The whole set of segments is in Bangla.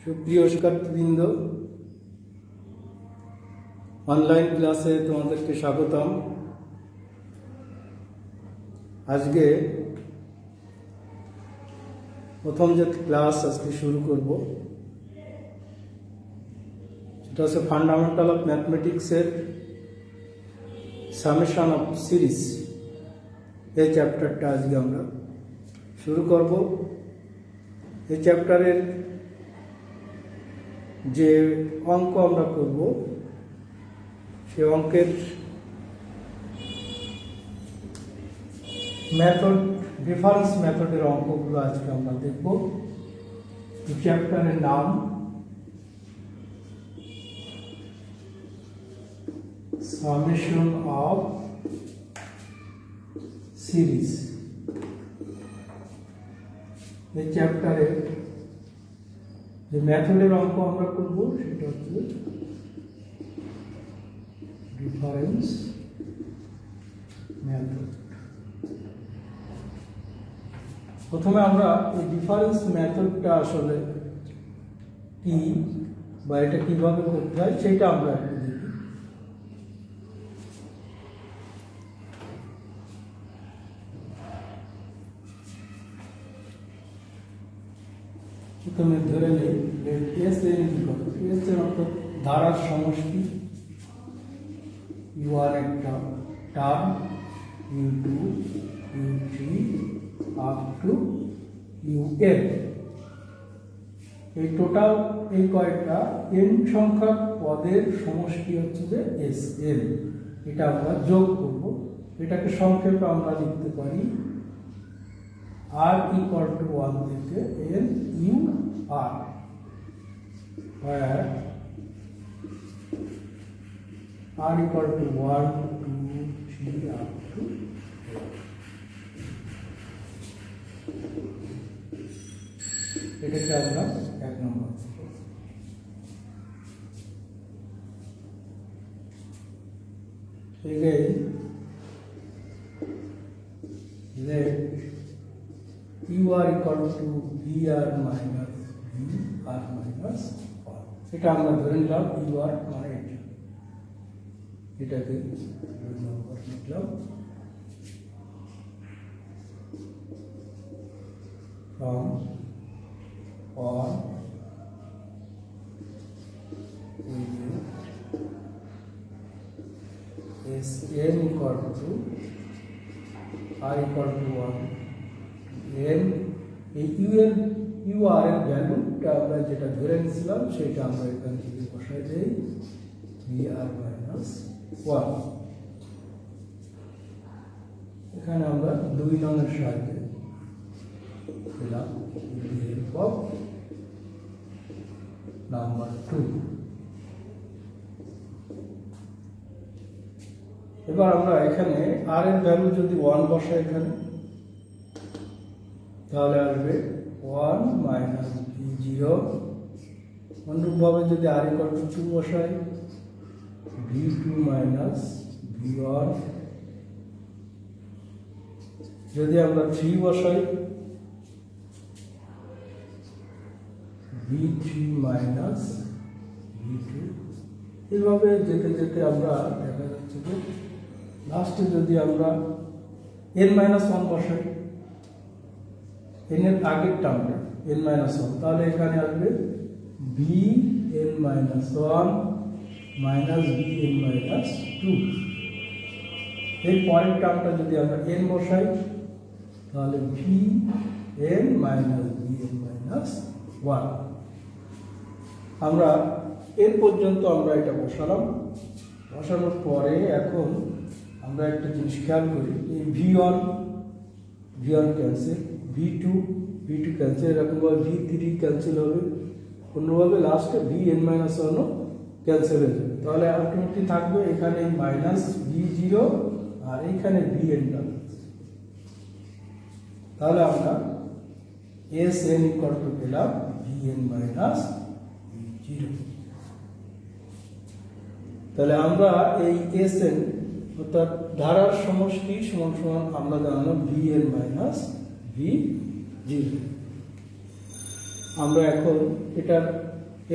সুপ্রিয় শিক্ষার্থীবৃন্দ, অনলাইন ক্লাসে তোমাদেরকে স্বাগতম। আজকে প্রথম যে ক্লাস আজকে শুরু করব সেটা হচ্ছে ফান্ডামেন্টাল অফ ম্যাথমেটিক্সের সামেশন অফ সিরিজ। এই চ্যাপ্টারটা আজকে আমরা শুরু করব। এই চ্যাপ্টারের যে অঙ্ক আমরা করব সে অঙ্কের মেথড, ডিফারেন্স মেথডের অঙ্কগুলো আজকে আমরা দেখব। এই চ্যাপ্টারের নাম সামেশন অফ সিরিজ। এই চ্যাপ্টারের যে মেথডের অঙ্ক আমরা করব সেটা হচ্ছে ডিফারেন্স মেথড। প্রথমে আমরা এই ডিফারেন্স মেথডটা আসলে কি বা এটা কিভাবে করতে হয় সেটা আমরা একটু দেখি। প্রথমে ধরে নেই এস এন এস এর অর্থ ধারার সমষ্টি। U1 একটা term, U2, U3 up to UN। এই টোটাল এই কয়েকটা n সংখ্যক পদের সমষ্টি হচ্ছে যে Sn। এটা আমরা যোগ করব। এটাকে সংক্ষেপে আমরা লিখতে পারি R = 1 থেকে N U R, where R = 1, 2, 3 up to 8. এটাকে আমরা 1 নম্বর। Again, let UR = VR minus VR minus 1। এটা আমরা ধরে নিলাম UR মানে এটা, এটাকে 2 নম্বর লিখলাম। from or Sn = R = 1 n। এই UR এর ভ্যালুটা আমরা যেটা ধরে নিয়েছিলাম সেটা আমরা এখান থেকে বসাই দেই VR minus 1। এখানে আমরা 2 নংয়ের সাহায্যে দিলাম হেল্প অফ নাম্বার 2। এবার আমরা এখানে আর এর ভ্যালু যদি 1 বসাই এখানে, তাহলে আসবে 1 মাইনাস V0। অনুরূপভাবে যদি R = 2 বসাই, V2 মাইনাস V1। যদি আমরা 3 বসাই, V3 মাইনাস V2। এইভাবে যেতে যেতে আমরা দেখা যাচ্ছে যে লাস্টে যদি আমরা n-1 বসাই, n এর আগের টার্মটা n-1, তাহলে এখানে আসবে Bn-1 মাইনাস Bn-2। এর পরের টার্মটা যদি আমরা n বসাই, তাহলে Vn মাইনাস Bn-1। আমরা এর পর্যন্ত আমরা এটা বসালাম। বসানোর পরে এখন আমরা একটা জিনিস খেয়াল করি, এই V1 ক্যান্সেল, V2 ক্যান্সেল, এরকমভাবে V3 ক্যান্সেল হবে, কোনোভাবে লাস্টে Vn-1 ক্যান্সেল হয়ে যাবে। তাহলে আলটিমেটলি থাকবে এখানে মাইনাস V0 আর এখানে Vn। তাহলে আমরা Sn = পেলাম Vn-0। তাহলে আমরা এই Sn অর্থাৎ ধারার সমষ্টি সমান সমান আমরা জানলাম Vn - V0। আমরা এখন এটার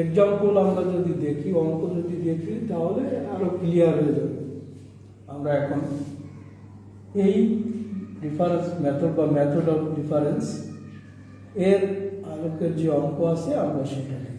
এক্সাম্পল আমরা যদি দেখি, অঙ্ক যদি দেখি, তাহলে আরো ক্লিয়ার হয়ে যাবে। আমরা এখন এই ডিফারেন্স মেথড বা মেথড অফ ডিফারেন্স এর আলোকের যে অঙ্ক আছে আমরা সেটা দেখি।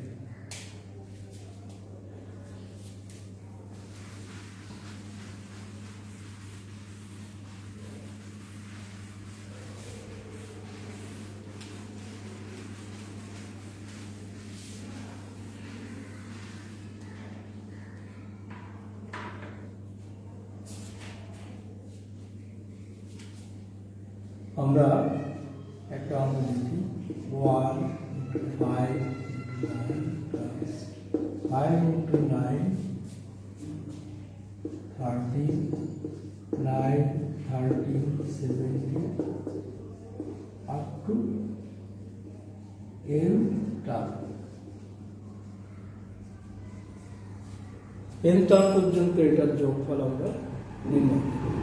আমরা একটা অঙ্ক লিখি 1 × 5 × 9 5 × 9 30 9 30 70 up to n term. n term পর্যন্ত এটার যোগফল আমরা নির্ণয় করি।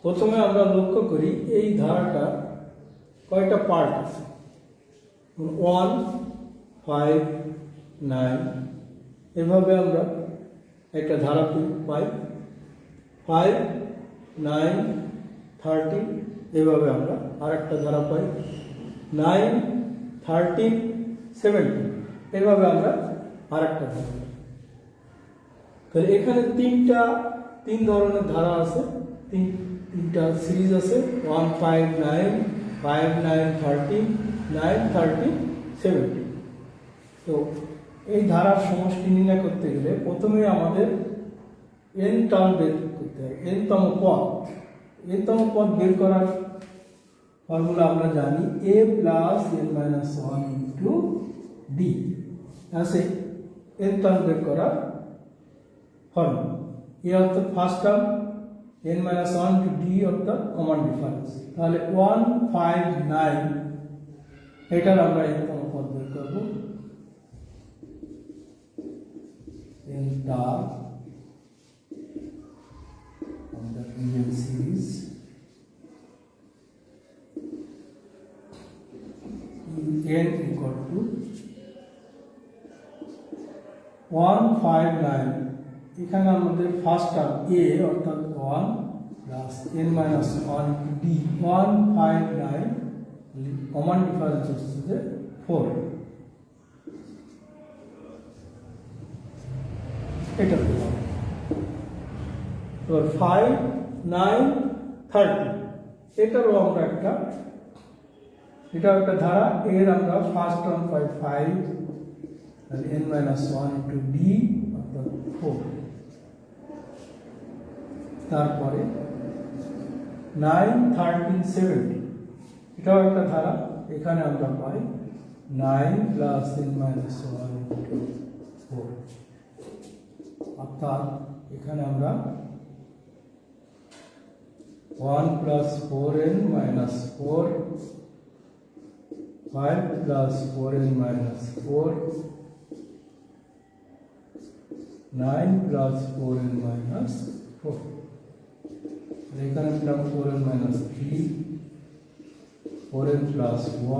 প্রথমে আমরা লক্ষ্য করি এই ধারাটা কয়টা পার্ট আছে। 1 5 9 এভাবে আমরা একটা ধারা পাই, 5 9 30 এভাবে আমরা আরেকটা ধারা পাই, 9 30 70 এভাবে আমরা আরেকটা ধারা পাই। তাহলে এখানে তিন ধরনের ধারা আছে, তিনটা সিরিজ আছে, 1 5 9 5 9 30 9 30 70। তো এই ধারার সমষ্টি নির্ণয় করতে গেলে প্রথমে আমাদের n টার্ম বের করতে হবে, n তম পদ বের করার ফর্মুলা আমরা জানি a + n - 1 * d আছে n টার্ম বের করার ফর্মুলা। এ অর্থাৎ ফার্স্ট টার্ম, n - 1 * d অর্থাৎ কমন ডিফারেন্স। তাহলে 1 5 9 এটার আমরা n-তম পদ বের করব, n term on the given series n equal to 1 5 9। এখানে আমাদের ফার্স্ট টার্ম a অর্থাৎ 1 plus n - 1 * d 1 5 9 common difference হচ্ছে যে 4। এটা দিলাম। এবার 5 9 30 এটারও আমরা এটাও একটা ধারা, এর আমরা ফার্স্ট টার্ম পাই 5 তাহলে n - 1 * d অর্থাৎ 4। তারপরে 9 13 70 এটাও একটা ধারা, এখানে আমরা পাই 9 + n - 1 * 4 অর্থাৎ এখানে আমরা 1 + 4n - 4 5 + 4n - 4 9 + 4n - 4 এখানে পেলাম 4n - 3 4n +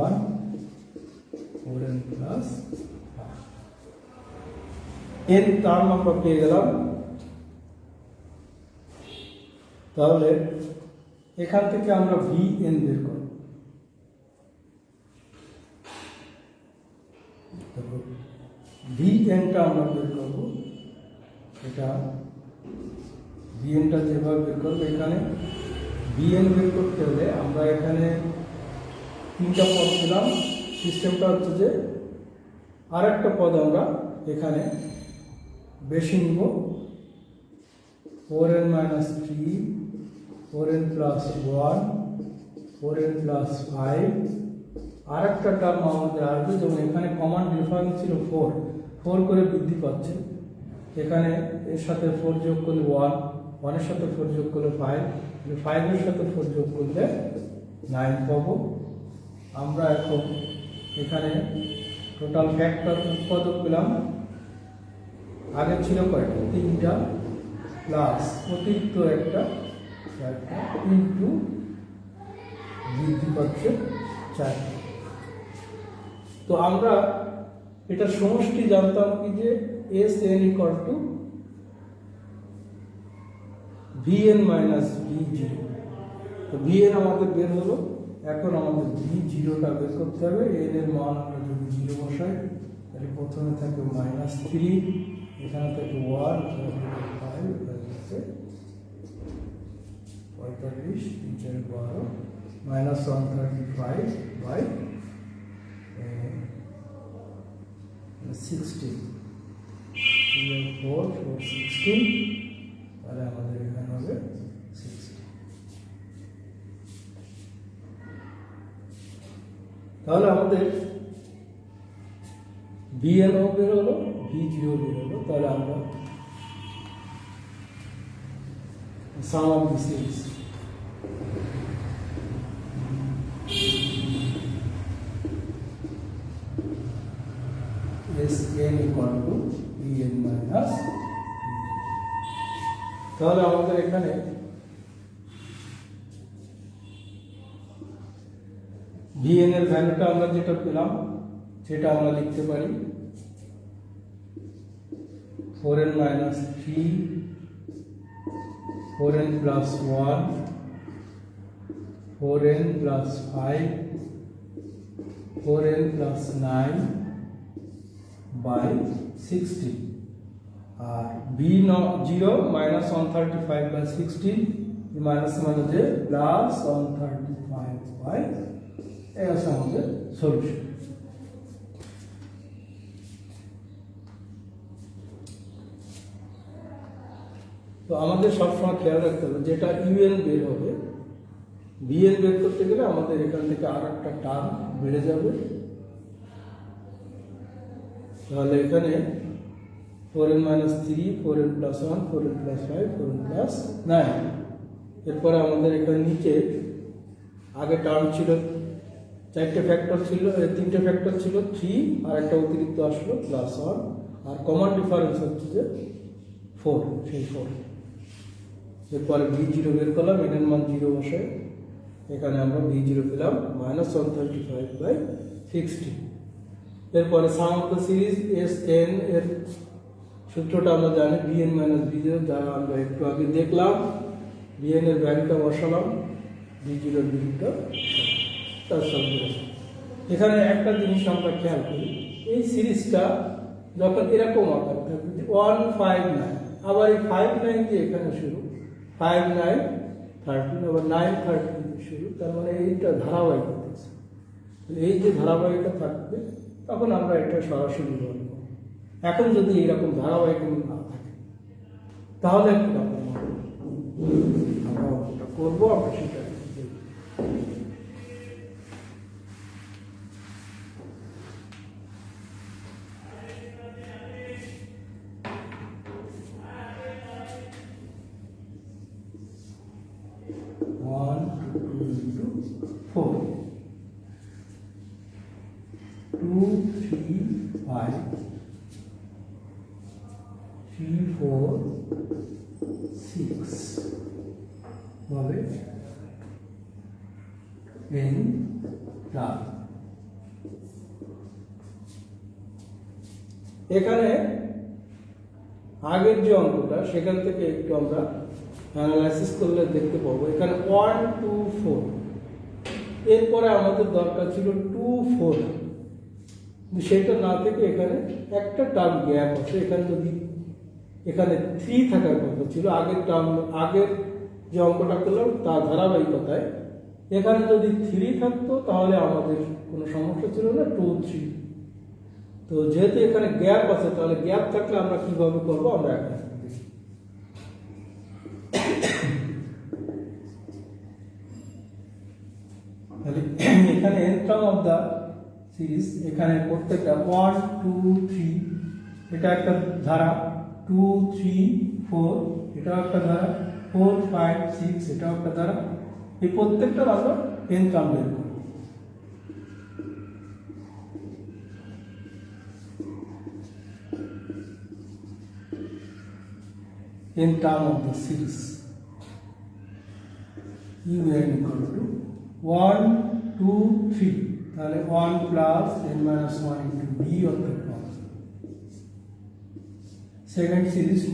1 4n + 5 n term আমরা পেয়ে গেলাম। তাহলে এখান থেকে আমরা vn বের করব। vnটা আমরা বের করব, এটা vnটা যেভাবে বের করবো, এখানে vn বের করতে হলে আমরা এখানে তিনটা পদ পেলাম। সিস্টেমটা হচ্ছে যে আরেকটা পদ আমরা এখানে বেশি নিব, 4n - 3 4n + 1 4n + 5 আরেকটা টার্ম আমাদের আসবে, যেমন এখানে কমন ডিফারেন্স ছিল 4 করে বৃদ্ধি পাচ্ছে, এখানে এর সাথে 4 যোগ করলে 1 1 এর সাথে 4 যোগ করলে 5 5 এর সাথে 4 যোগ করলে 9 পাবো। আমরা এখন এখানে টোটাল ফ্যাক্টর উৎপাদক পেলাম, আগে ছিল কয়টা, 3টা প্লাস অতিরিক্ত একটা 4টা ইন্টু বৃদ্ধি পাচ্ছে 4। তো আমরা এটা সমষ্টি জানতাম কি যে Sn equal to Vn minus V0। তো Vn আমাদের বের হলো, এখন আমাদের V0টা বের করতে হবে। n এর মান আমরা যদি 0 বসাই তাহলে প্রথমে থাকবে -3, এখানে থাকে 1, এখানে থাকে 5, এখানে থাকে 45, 3 4 12, -135 বাই 16, 4 4 16, তাহলে আমাদের এখানে হবে 60। তাহলে আমাদের Vn ও বের হলো, V0 বের হলো। তাহলে আমরা sum of the series Sn equal to Vn minus V0। তাহলে আমাদের এখানে Vn এর ভ্যালুটা আমরা যেটা পেলাম সেটা আমরা লিখতে পারি 4n minus 3, 4n plus 1, 4n plus 5, 4n plus 9 by 60, আর V0 minus 135 by 16, মাইনাস মানে যে প্লাস 135 by, এই আছে আমাদের সলিউশন। তো আমাদের সবসময় খেয়াল রাখতে হবে যেটা ইউএন বের হবে, ভিএন বের করতে গেলে আমাদের এখান থেকে আর একটা টার্ম বেড়ে যাবে। তাহলে এখানে 4n minus 3, 4n plus 1, 4n plus 5, 4n plus 9। এরপরে আমাদের এখানে নিচে আগে টার্ম ছিল 4টে ফ্যাক্টর ছিল, 3টে ফ্যাক্টর ছিল 3, আর একটা অতিরিক্ত আসলো প্লাস 1, আর কমন ডিফারেন্স হচ্ছে যে 4, সেই 4। এরপরে V0 বের করলাম, এটার মান 0 বসে এখানে আমরা V0 পেলাম -135 by 60। এরপরে সাম অফ দ্য সিরিজ Sn এর সূত্রটা আমরা জানি Vn মাইনাস V0, যারা আমরা একটু আগে দেখলাম। Vn এর ভ্যালুটা বসালাম, V0 এর ভ্যালুটা তার সঙ্গে। এখানে একটা জিনিস আমরা খেয়াল করি, এই সিরিজটা যখন এরকম আকার থাকবে 159, আবার এই 59 দিয়ে এখানে শুরু, 5 9 13, আবার 9 13 দিয়ে শুরু, তার মানে এইটা ধারাবাহিক হতেছে। এই যে ধারাবাহিকতা থাকবে তখন আমরা এটা সরাসরি বলব। এখন যদি এরকম ধারাবাহিক না থাকে তাহলে কি আমরা ওটা করবো, আমরা সেটা ভাবে n প্লাস। এখানে আগের যে অঙ্কটা সেখান থেকে একটু আমরা অ্যানালাইসিস করলে দেখতে পাবো এখানে 1 2 4, এরপরে আমাদের দরকার ছিল 2 4, সেটা না থেকে এখানে একটা টার্ম গ্যাপ আছে। এখানে যদি এখানে 3 থাকার কথা ছিল, আগের টার্ম আগের যে অঙ্কটা করলাম তার ধারাবাহিকতায় এখানে যদি 3 থাকতো তাহলে আমাদের কোনো সমস্যা ছিল না, 2 3। তো যেহেতু এখানে গ্যাপ আছে তাহলে গ্যাপ থাকলে আমরা কিভাবে করবো আমরা এখন দেখি। তাহলে এখানে nth term of the series, এখানে প্রত্যেকটা 1 2 3 এটা একটা ধারা, 2 3 4 এটাও একটা ধারা, 4 5 6 এটাও একটা ধারা। এই প্রত্যেকটা আমরা n টার্ম বের করব। n term of the series. un equal to 1 2 3 তাহলে 1 plus n minus 1 into b অর্থাৎ 1 second series 2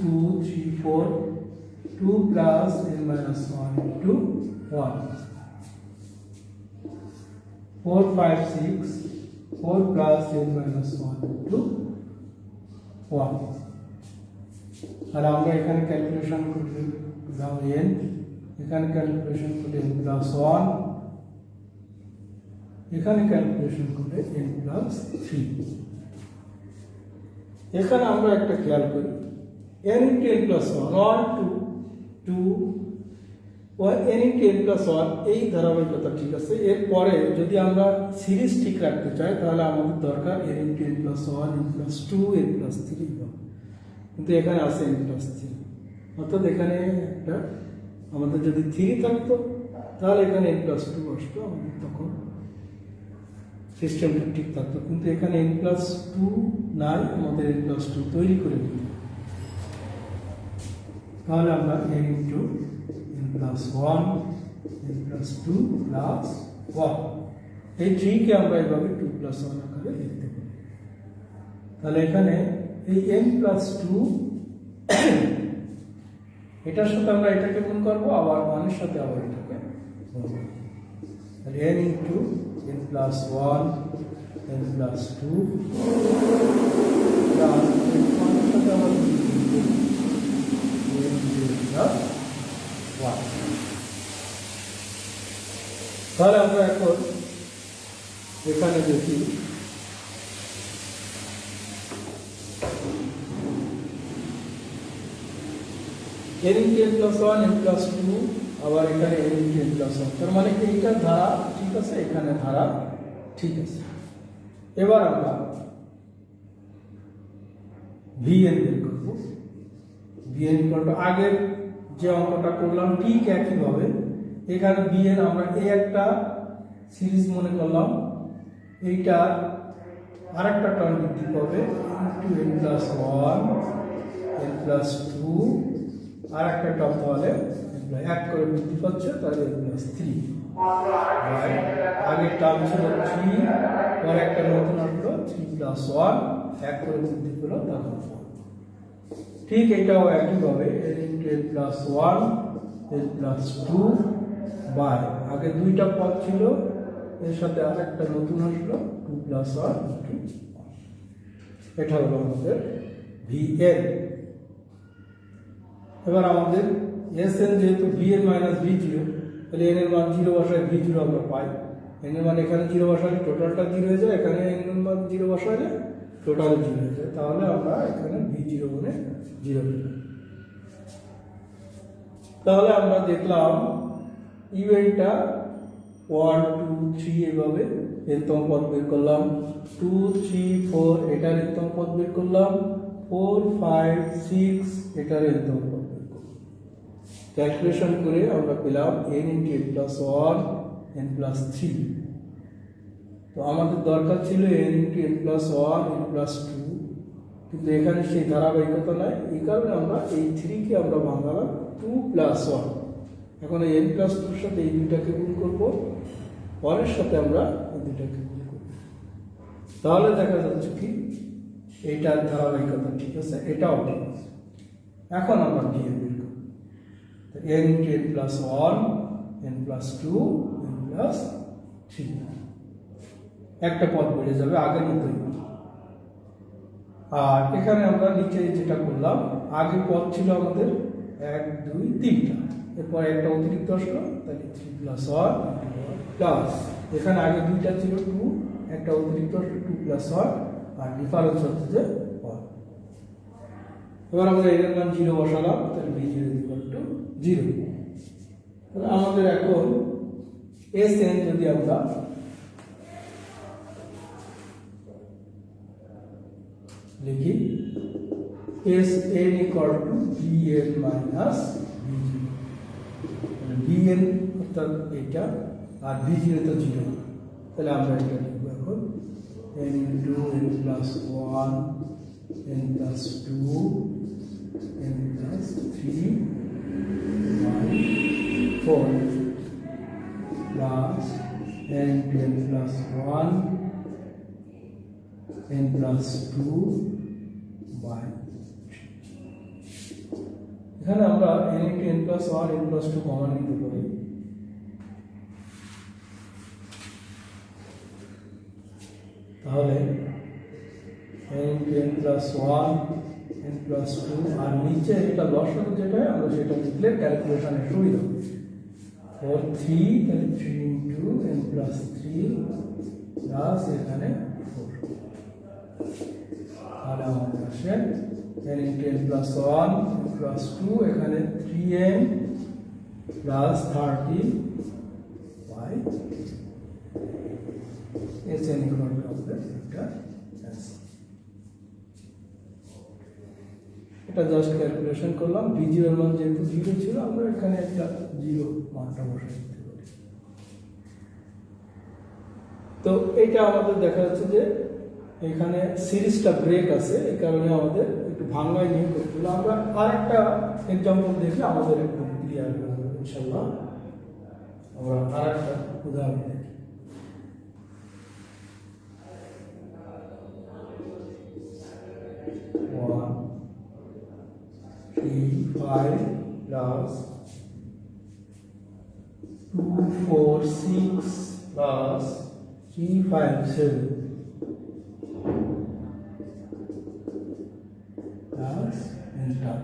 3 4 2 plus n minus 1 into 1 4 5 6 4 plus n minus 1 into 1 আর আমরা এখানে ক্যালকুলেশন করলে দাও n এখানে ক্যালকুলেশন করলে n plus 1 এখানে ক্যালকুলেশন করলে n plus 3 এখানে আমরা একটা খেয়াল করি n into n plus 1 1 2 2 n into n plus 1 এই ধারাবাহিকতা ঠিক আছে এরপরে যদি আমরা সিরিজ ঠিক রাখতে চাই তাহলে আমাদের দরকার n into n plus 1 n plus 2 n plus 3 কিন্তু এখানে আছে n plus 3 অর্থাৎ এখানে একটা আমাদের যদি 3 থাকতো তাহলে এখানে n plus 2 আসতো আমাদের তখন সিস্টেমটা ঠিক থাকতো কিন্তু এখানে n plus 2 নাই আমাদের n plus 2 তৈরি করে দিতে তাহলে আমরা n into n plus 1 n plus 2 plus 1 এই 3 কে আমরা এইভাবে 2 plus 1 আকারে লিখতে পারি তাহলে এখানে এই n plus 2 এটার সাথে আমরা এটাকে গুণ করব আবার 1 এর সাথে আবার এটাকে গুণ করব তাহলে n into n plus 1 n plus 2 plus n 1 এর সাথে আবার n into n plus 1 তাহলে আমরা এখন এখানে দেখি n into n plus 1 n plus 2 আবার এখানে n into n plus 1 তার মানে এইটা ধারা ঠিক আছে এখানে ধারা ঠিক আছে এবার আমরা vn বের করব vn ইকুয়াল টু আগের যে অঙ্কটা করলাম ঠিক একই ভাবে এখানে vn আমরা এই একটা সিরিজ মনে করলাম এইটা আরেকটা টার্ম বৃদ্ধি পাবে into n plus 1 n plus 2 আর একটা টার্ম তাহলে এক করে বৃদ্ধি পাচ্ছে তাহলে n plus 3 আগের টার্ম ছিল 3 পরে একটা নতুন আসলো 3 plus 1 এক করে বৃদ্ধি পেল তারপর ঠিক এটাও একইভাবে n into n plus 1 n plus 2 by আগে দুইটা পদ ছিল এর সাথে আরেকটা নতুন আসলো 2 plus 1 into এটা হলো আমাদের vn এবার আমাদের sn যেহেতু vn minus v0 তাহলে n এর মান 0 বসায় v0 আমরা পাই n এর মান এখানে 0 বসালে টোটালটা 0 হয়ে যায় এখানে n এর মান 0 বসালে টোটাল 0 হয়ে যায় তাহলে আমরা এখানে v0 মানে 0 পেলাম তাহলে আমরা দেখলাম ইভেন্টটা 1 2 3 এভাবে nতম পদ বের করলাম 2 3 4 এটার nতম পদ বের করলাম 4 5 6 এটার nতম পদ বের করলাম ক্যালকুলেশন করে আমরা পেলাম n into n plus 1 n plus 3 তো আমাদের দরকার ছিল n into n plus 1 n plus 2 কিন্তু এখানে সেই ধারাবাহিকতা নাই এই কারণে আমরা এই 3 কে আমরা ভাঙালাম 2 plus 1 এখন এই n plus 2 এর সাথে এই দুইটাকে গুণ করব 1 এর সাথে আমরা এই দুইটাকে গুণ করব তাহলে দেখা যাচ্ছে কি এইটার ধারাবাহিকতা ঠিক আছে এটাও ঠিক আছে এখন আমরা কি বের করব তো n into n plus 1 n plus 2 n plus 3 একটা পদ বেড়ে যাবে আগের মতোই আর এখানে আমরা নিচে যেটা করলাম আগে পদ ছিল আমাদের 1 2 3টা এরপর একটা অতিরিক্ত আসলো তাহলে 3 plus 1 প্লাস এখানে আগে দুইটা ছিল 2 একটা অতিরিক্ত আসলো 2 plus 1 আর ডিফারেন্স হচ্ছে যে 1 এবার আমরা এর মান 0 বসালাম তাহলে v0 0 তাহলে আমাদের এখন sn যদি আমরা লিখি sn equal to vn minus v0 vn অর্থাৎ এটা আর v0 তো 0 তাহলে আমরা এটা লিখব এখন n into n plus 1 n plus 2 n plus 3 1 4 n into n plus 1 n plus 2 by এখানে আমরা n into n plus 1 n plus 2 common নিতে পারি। তাহলে n into n plus 1 n plus 2 আর নিচে এটা লসাগু যেটা আমরা সেটা লিখলে ক্যালকুলেশনের সুবিধা হবে। 4 3 তাহলে 3 into n plus 3 প্লাস এখানে 4 তাহলে আমাদের আসে n into n plus 1 n plus 2 এখানে 3n plus 30 by Sn equal to আমাদের এটা অ্যান্সার। এটা জাস্ট ক্যালকুলেশন করলাম। b0 এর মান যেহেতু 0 ছিল আমরা এখানে একটা 0 মানটা বসাই দিতে পারি। তো এটা আমাদের দেখা যাচ্ছে যে এখানে সিরিজটা ব্রেক আছে, এই কারণে আমাদের একটু ভাঙায় নিয়ে করতে হলো। আমরা আরেকটা এক্সাম্পল দেখে আমাদের একটু ক্লিয়ার হয়ে যাবে ইনশাআল্লাহ। আমরা আরেকটা উদাহরণ দেখি। 5 plus 2 4 6 plus 3 5 7 plus enter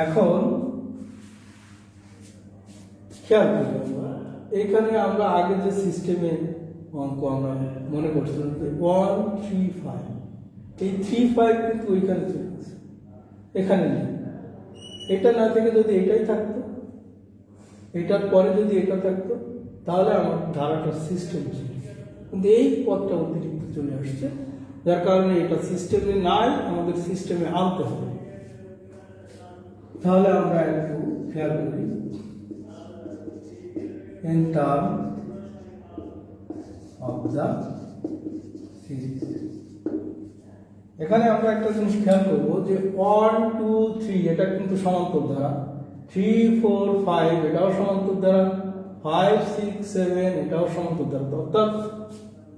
এখন খেয়াল করি এখানে আমরা আগে যে সিস্টেমে অঙ্ক আমরা মনে করছিলাম যে 1 3 5 এই 3 5 কিন্তু ওইখানে চলে গেছে, এখানে নেই। এটা না থেকে যদি এটাই থাকতো, এটার পরে যদি এটা থাকতো, তাহলে আমার ধারাটার সিস্টেম ছিল। কিন্তু এই পথটা অতিরিক্ত চলে আসছে, যার কারণে এটা সিস্টেমে নাই, আমাদের সিস্টেমে আনতে হবে। তাহলে আমরা একটু খেয়াল করি in term of the series। এখানে আমরা একটা জিনিস খেয়াল করবো যে 1 2 3 এটা কিন্তু সমান্তর ধারা, 3 4 5 এটাও সমান্তর ধারা, 5 6 7 এটাও সমান্তর ধারা। অর্থাৎ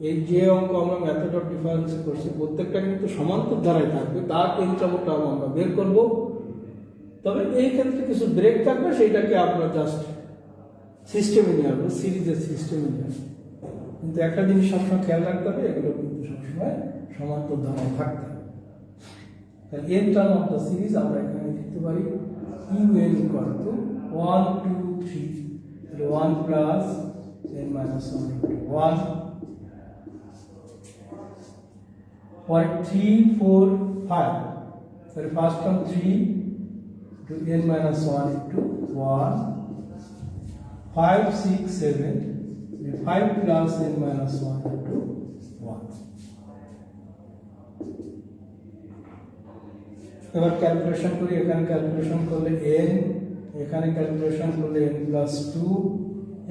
এই যে অঙ্ক আমরা মেথড অফ ডিফারেন্স করছি প্রত্যেকটা কিন্তু সমান্তর ধারায় থাকবে, তার ইন্টারভ্যালটা আমরা বের করব। তবে এই ক্ষেত্রে কিছু ব্রেক থাকবে, সেইটাকে আমরা জাস্ট সিস্টেমে নিয়ে আসবো, সিরিজের সিস্টেমে নিয়ে আসবো। কিন্তু একটা জিনিস সবসময় খেয়াল রাখতে হবে, এগুলো কিন্তু সবসময় সমান্তর ধারায় থাকতে হবে। তাহলে N term of the series আমরা এখানে লিখতে পারি ইউএন ইকুয়াল টু 1 2 3 তাহলে 1 প্লাস n মাইনাস 1 ইন্টু 1 পরে 3 4 5 তাহলে first term 3 to n minus 1 into 1 5 6 7 5 plus n minus 1 into 1। এবার ক্যালকুলেশন করি, এখানে ক্যালকুলেশন করলে n, এখানে ক্যালকুলেশন করলে n plus 2,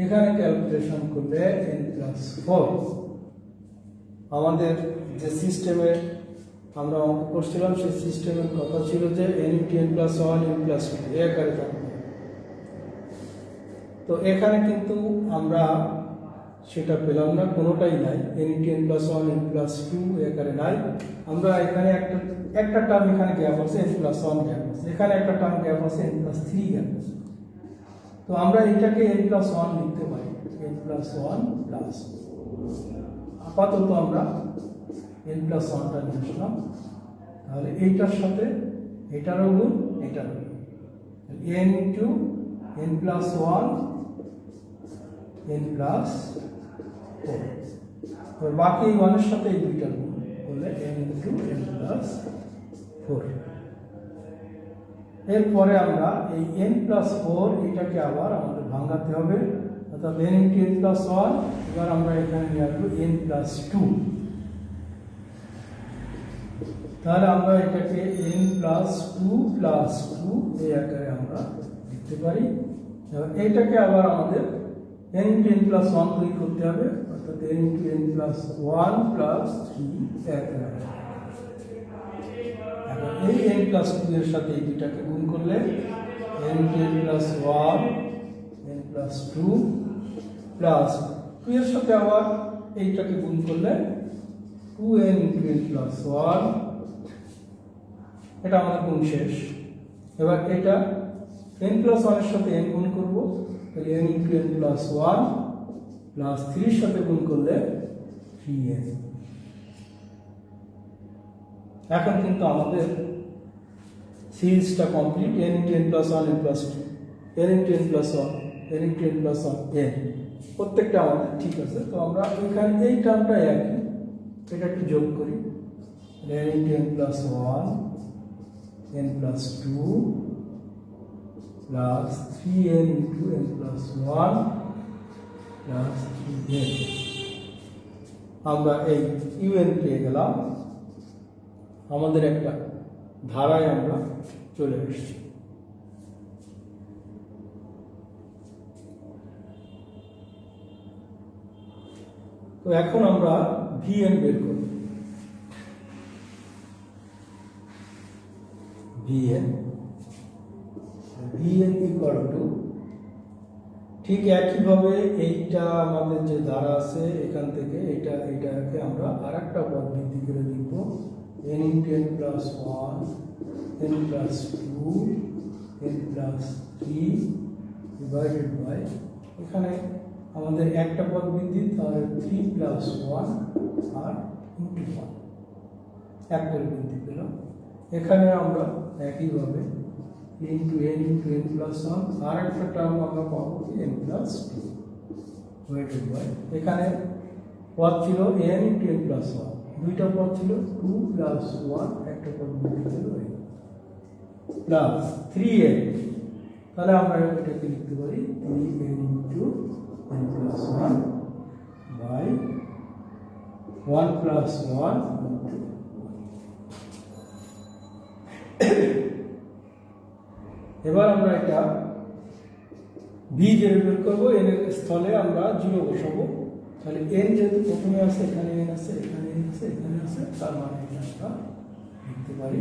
এখানে ক্যালকুলেশন করলে n plus 4। আমাদের যে সিস্টেমে আমরা অঙ্ক করছিলাম সেই সিস্টেমের কথা ছিল যে n into n plus 1 n plus 2 এই আকারে থাকবে। তো এখানে কিন্তু আমরা সেটা পেলাম না, কোনোটাই নাই, n into n plus 1 n plus 2 এই আকারে নাই। আমরা এখানে একটা টার্ম এখানে গ্যাপ আছে, n plus 1 গ্যাপ আছে, এখানে একটা টার্ম গ্যাপ আছে, n plus 3 গ্যাপ আছে। তো আমরা এটাকে n plus 1 লিখতে পারি, n plus 1 plus আপাতত আমরা n plus 1টা নিয়ে আসলাম। তাহলে এইটার সাথে এটারও গুণ এটারও গুণ, n into n plus 1 n plus 4। এবার বাকি এই 1 এর সাথে এই দুইটার গুণ করলে n into n plus 4। এরপরে আমরা এই n plus 4 এটাকে আবার আমাদের ভাঙাতে হবে, অর্থাৎ n into n plus 1। এবার আমরা এখানে নিয়ে আসবো n plus 2। তাহলে আমরা এটাকে n plus 2 plus 2 এই আকারে আমরা লিখতে পারি। এবার এইটাকে আবার আমাদের n into n plus 1 তৈরি করতে হবে, অর্থাৎ n into n plus 1 plus 3 এই আকারে। এখন এই n প্লাস 2 এর সাথে এই দুটাকে গুণ করলে n plus 1 n plus 2 plus 2 এর সাথে আবার এইটাকে গুণ করলে 2n ইন্টু n প্লাস 1, এটা আমাদের গুণ শেষ। এবার এটা n প্লাস 1 এর সাথে n গুণ করব, তাহলে n into n plus 1 plus 3 এর সাথে গুণ করলে 3n। এখন কিন্তু আমাদের সিরিজটা complete, n into n plus 1 n plus 2, n into n plus 1 n into n plus 1 n, প্রত্যেকটা আমাদের ঠিক আছে। তো আমরা এখানে এই টার্মটা একই, এটা একটু যোগ করি, n into n plus 1 n plus 2 plus 3n into n plus 1 plus 3n। আমরা এই un পেয়ে গেলাম, আমাদের একটা ধারায় আমরা চলে এসেছি। তো এখন আমরা vn বের করব। vn ইকুয়াল টু, ঠিক একইভাবে এইটা আমাদের যে ধারা আছে এখান থেকে এইটাকে আমরা আর একটা পদ বৃদ্ধি করে লিখব, n into n plus 1 n plus 2 n plus 3 divided by, এখানে আমাদের একটা পদ বৃদ্ধি, তাহলে 3 প্লাস 1 আর ইন্টু 1 এক করে বৃদ্ধি পেলাম। এখানে আমরা একইভাবে ইন্টু n প্লাস 1 আর একটা টার্ম আমরা পাবো n প্লাস 2 ডিভাইডেড বাই, এখানে পদ ছিল n ইন্টু n প্লাস 1, দুইটা পদ ছিল 2 প্লাস 1, একটা পদ বৃদ্ধি ছিল প্লাস 3n, তাহলে আমরা এটাকে লিখতে পারি 3n into n plus 1 by 1 plus 1 into. এবার আমরা এটা v যেটা বের করবো, n এর স্থলে আমরা 0 বসাবো, তাহলে n যেহেতু প্রথমে আছে, এখানে n আছে, এখানে n আছে, এখানে আছে, তার মানে এটা আমরা লিখতে পারি।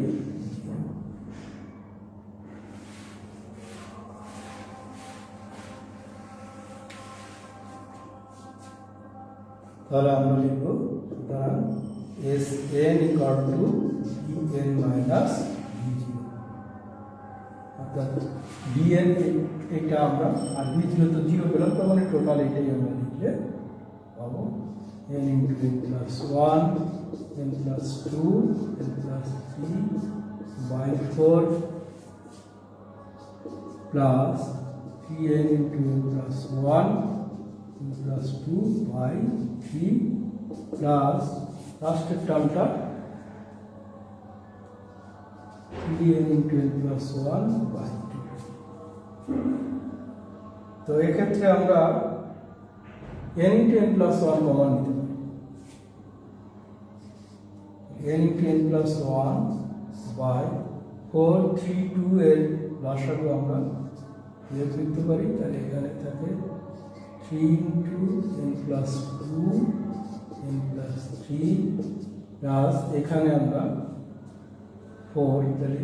তাহলে আমরা লিখব, সুতরাং Sn equal to Vn minus V0, অর্থাৎ Vn এটা আমরা আর V0 তো 0 পেলাম, তার মানে টোটাল এটাই আমরা লিখলে পাবো n into n plus 1 n plus 2 n plus 3 by 4 plus 3n into n plus 1 n plus 2 by 3 plus লাস্টের টার্মটা 3n into n plus 1 by 2। তো এক্ষেত্রে আমরা n into n plus 1 common নিতে পারি, n into n plus 1 by 4 3 2 এর লসাগু আমরা বিয়োগ করতে পারি, তাহলে এখানে থাকে 3 into n plus 2 n plus 3 plus এখানে আমরা 4, তাহলে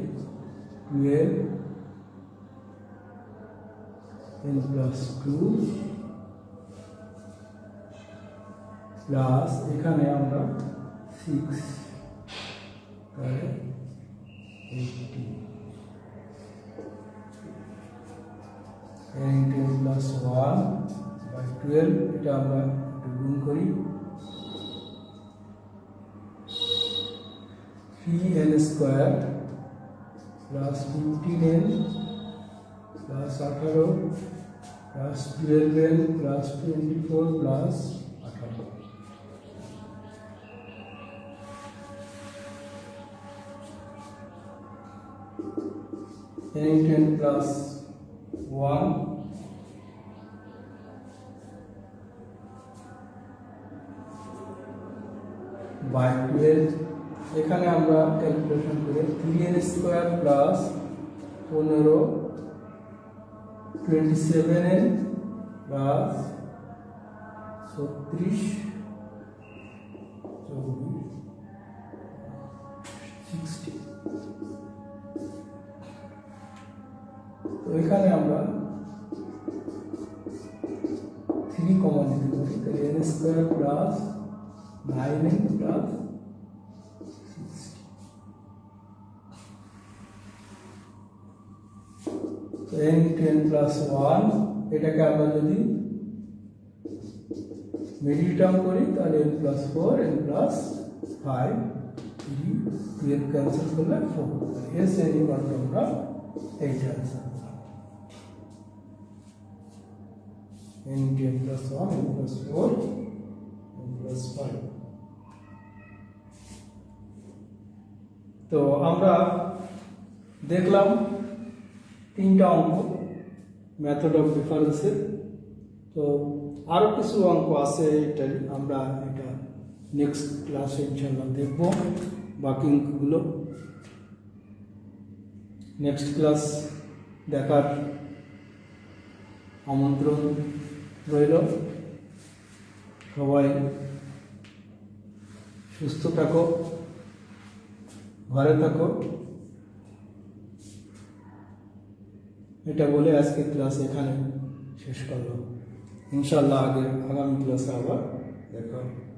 12 n প্লাস 2 প্লাস এখানে আমরা 6, তাহলে 18 n into n plus 1 by 12, এটা আমরা একটু গুণ করি, 3n square plus 15n plus 18 plus 12n plus 24 plus 18। n into n plus 1 by 12, এখানে আমরা ক্যালকুলেশন করে 3n square plus 15 27n plus 36 24 60 তো এখানে আমরা 3 কমন নিতে পারি, তাহলে n square plus 9n plus 60। তো n into n প্লাস 1, এটাকে আমরা যদি মিডিল টার্ম করি তাহলে n plus 4, n plus 5, 3 cancel করলে 4, এস n ইকুয়াল টু আমরা এইটা answer n into n plus 1, n plus 4, n plus 5। তো আমরা দেখলাম 3টা অঙ্ক মেথড অফ ডিফারেন্সের। তো আরও কিছু অঙ্ক আছে, এটা আমরা এটা নেক্সট ক্লাসে ইনশাল্লাহ দেখব। বাকি অঙ্কগুলো নেক্সট ক্লাস দেখার আমন্ত্রণ রইল। সবাই সুস্থ থাকো, ঘরে থাকো, এটা বলে আজকে ক্লাস এখানে শেষ করলাম। ইনশাল্লাহ আগামী ক্লাসে আবার দেখা হবে।